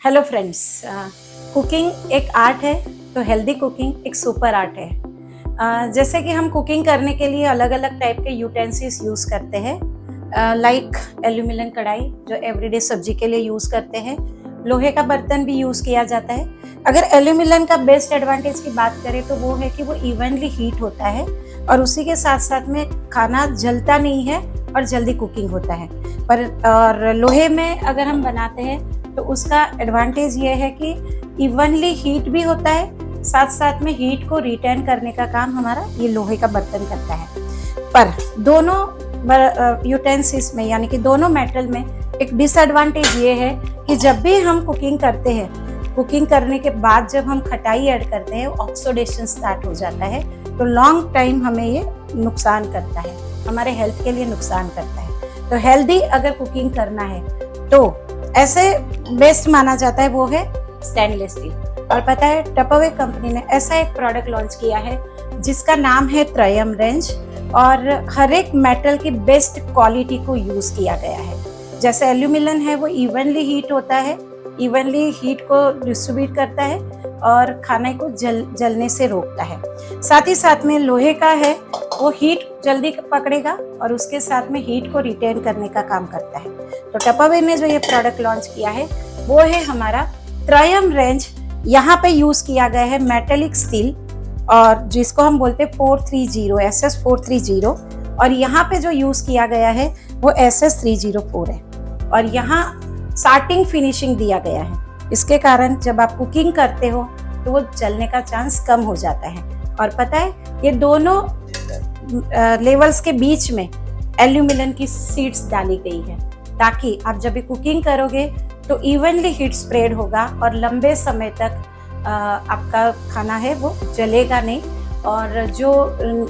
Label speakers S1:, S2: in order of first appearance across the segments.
S1: Hello friends, cooking एक art है तो हेल्दी कुकिंग एक सुपर आर्ट है। जैसे कि हम कुकिंग करने के लिए अलग अलग टाइप के यूटेंसिल्स यूज़ करते हैं, लाइक एल्यूमिनियम कढ़ाई जो एवरीडे सब्जी के लिए यूज़ करते हैं। लोहे का बर्तन भी यूज़ किया जाता है। अगर एल्यूमिनियम का बेस्ट एडवांटेज की बात करें तो वो है कि वो इवनली हीट होता है और उसी के साथ साथ में खाना जलता नहीं है और जल्दी कुकिंग होता है। पर और लोहे में अगर हम बनाते हैं तो उसका एडवांटेज ये है कि इवनली हीट भी होता है, साथ साथ में हीट को रिटेन करने का काम हमारा ये लोहे का बर्तन करता है। पर दोनों यूटेंसिल्स में यानी कि दोनों मेटल में एक डिसएडवांटेज ये है कि जब भी हम कुकिंग करते हैं, कुकिंग करने के बाद जब हम खटाई ऐड करते हैं ऑक्सीडेशन स्टार्ट हो जाता है, तो लॉन्ग टाइम हमें ये नुकसान करता है, हमारे हेल्थ के लिए नुकसान करता है। तो हेल्दी अगर कुकिंग करना है तो ऐसे बेस्ट माना जाता है वो है स्टेनलेस स्टील। और पता है टपरवेयर कंपनी ने ऐसा एक प्रोडक्ट लॉन्च किया है जिसका नाम है त्रयम रेंज, और हर एक मेटल की बेस्ट क्वालिटी को यूज किया गया है। जैसे एल्यूमिनियम है वो इवनली हीट होता है, इवनली हीट को डिस्ट्रीब्यूट करता है और खाने को जलने से रोकता है। साथ ही साथ में लोहे का है वो हीट जल्दी पकड़ेगा और उसके साथ में हीट को रिटेन करने का काम करता है। तो टपरवेयर ने जो ये प्रोडक्ट लॉन्च किया है वो है हमारा त्रयम रेंज। यहाँ पे यूज किया गया है मेटेलिक स्टील और जिसको हम बोलते हैं 430 SS430, और यहाँ पे जो यूज किया गया है वो SS304 है। और यहाँ स्टार्टिंग फिनिशिंग दिया गया है, इसके कारण जब आप कुकिंग करते हो तो वो जलने का चांस कम हो जाता है। और पता है ये दोनों लेवल्स के बीच में एल्यूमिनियम की शीट्स डाली गई है ताकि आप जब भी कुकिंग करोगे तो इवनली हीट स्प्रेड होगा और लंबे समय तक आपका खाना है वो जलेगा नहीं, और जो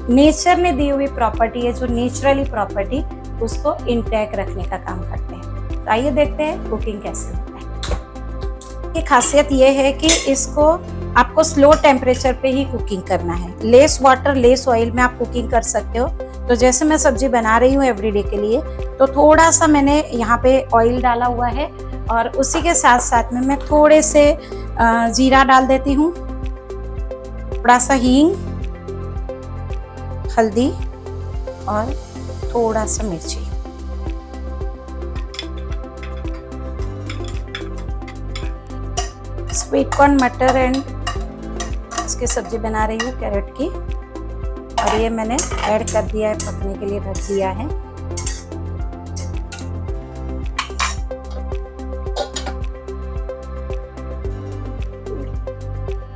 S1: नेचर ने दी हुई प्रॉपर्टी है, जो नेचुरली प्रॉपर्टी, उसको इंटैक्ट रखने का काम करते हैं। तो आइए देखते हैं कुकिंग कैसे होता है। की खासियत ये है कि इसको आपको स्लो टेम्परेचर पे ही कुकिंग करना है। लेस वाटर लेस ऑयल में आप कुकिंग कर सकते हो। तो जैसे मैं सब्जी बना रही हूँ एवरीडे के लिए, तो थोड़ा सा मैंने यहाँ पे ऑयल डाला हुआ है और उसी के साथ साथ में मैं थोड़े से जीरा डाल देती हूँ, थोड़ा सा हींग, हल्दी और थोड़ा सा मिर्ची। स्वीट कॉर्न मटर एंड इसकी सब्जी बना रही हूँ कैरेट की, और ये मैंने ऐड कर दिया है, पकने के लिए रख दिया है।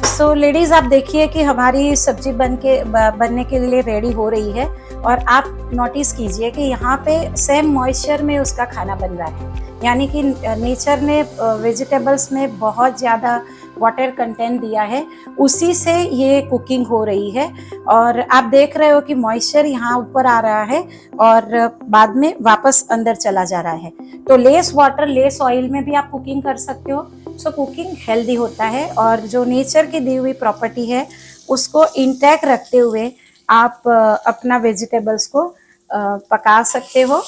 S1: सो लेडीज आप देखिए कि हमारी सब्जी बनने के लिए रेडी हो रही है, और आप नोटिस कीजिए कि यहाँ पे सेम मॉइस्चर में उसका खाना बन रहा है, यानी कि नेचर ने वेजिटेबल्स में बहुत ज़्यादा वाटर कंटेंट दिया है, उसी से ये कुकिंग हो रही है। और आप देख रहे हो कि मॉइस्चर यहाँ ऊपर आ रहा है और बाद में वापस अंदर चला जा रहा है। तो लेस वाटर लेस ऑयल में भी आप कुकिंग कर सकते हो। सो कुकिंग हेल्दी होता है और जो नेचर की दी हुई प्रॉपर्टी है उसको इंटैक्ट रखते हुए आप अपना वेजिटेबल्स को पका सकते हो,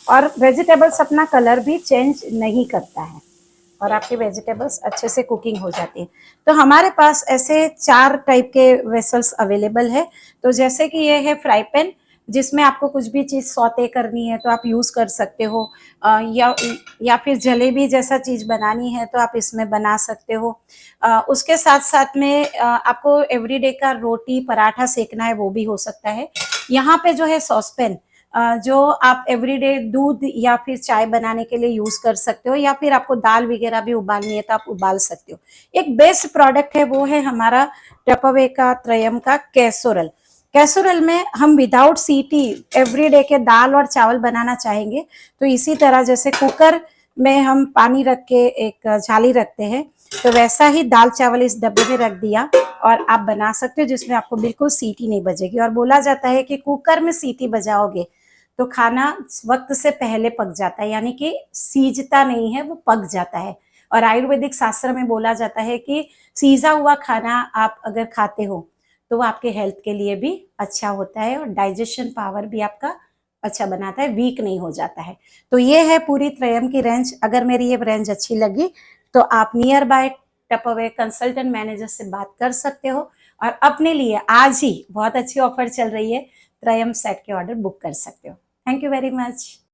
S1: और वेजिटेबल्स अपना कलर भी चेंज नहीं करता है और आपके वेजिटेबल्स अच्छे से कुकिंग हो जाती है। तो हमारे पास ऐसे 4 टाइप के वेसल्स अवेलेबल है। तो जैसे कि ये है फ्राई पैन, जिसमें आपको कुछ भी चीज़ सौते करनी है तो आप यूज़ कर सकते हो, या फिर जलेबी जैसा चीज़ बनानी है तो आप इसमें बना सकते हो। उसके साथ साथ में आपको एवरीडे का रोटी पराठा सेकना है वो भी हो सकता है। यहाँ पे जो है सॉसपैन, जो आप एवरीडे दूध या फिर चाय बनाने के लिए यूज कर सकते हो, या फिर आपको दाल वगैरह भी उबालनी है तो आप उबाल सकते हो। एक बेस्ट प्रोडक्ट है वो है हमारा टपरवेयर का त्रयम का कैसरोल। कैसरोल में हम विदाउट सीटी एवरीडे के दाल और चावल बनाना चाहेंगे तो इसी तरह जैसे कुकर में हम पानी रख के एक झाली रखते हैं, तो वैसा ही दाल चावल इस डब्बे में रख दिया और आप बना सकते हो, जिसमें आपको बिल्कुल सीटी नहीं बजेगी। और बोला जाता है कि कुकर में सीटी बजाओगे तो खाना वक्त से पहले पक जाता है, यानी कि सीजता नहीं है, वो पक जाता है। और आयुर्वेदिक शास्त्र में बोला जाता है कि सीजा हुआ खाना आप अगर खाते हो तो वो आपके हेल्थ के लिए भी अच्छा होता है और डाइजेशन पावर भी आपका अच्छा बनाता है, वीक नहीं हो जाता है। तो ये है पूरी त्रयम की रेंज। अगर मेरी ये रेंज अच्छी लगी तो आप नियर बाय टपअवे कंसल्टेंट मैनेजर से बात कर सकते हो और अपने लिए आज ही बहुत अच्छी ऑफर चल रही है, त्रयम सेट के ऑर्डर बुक कर सकते हो। Thank you very much.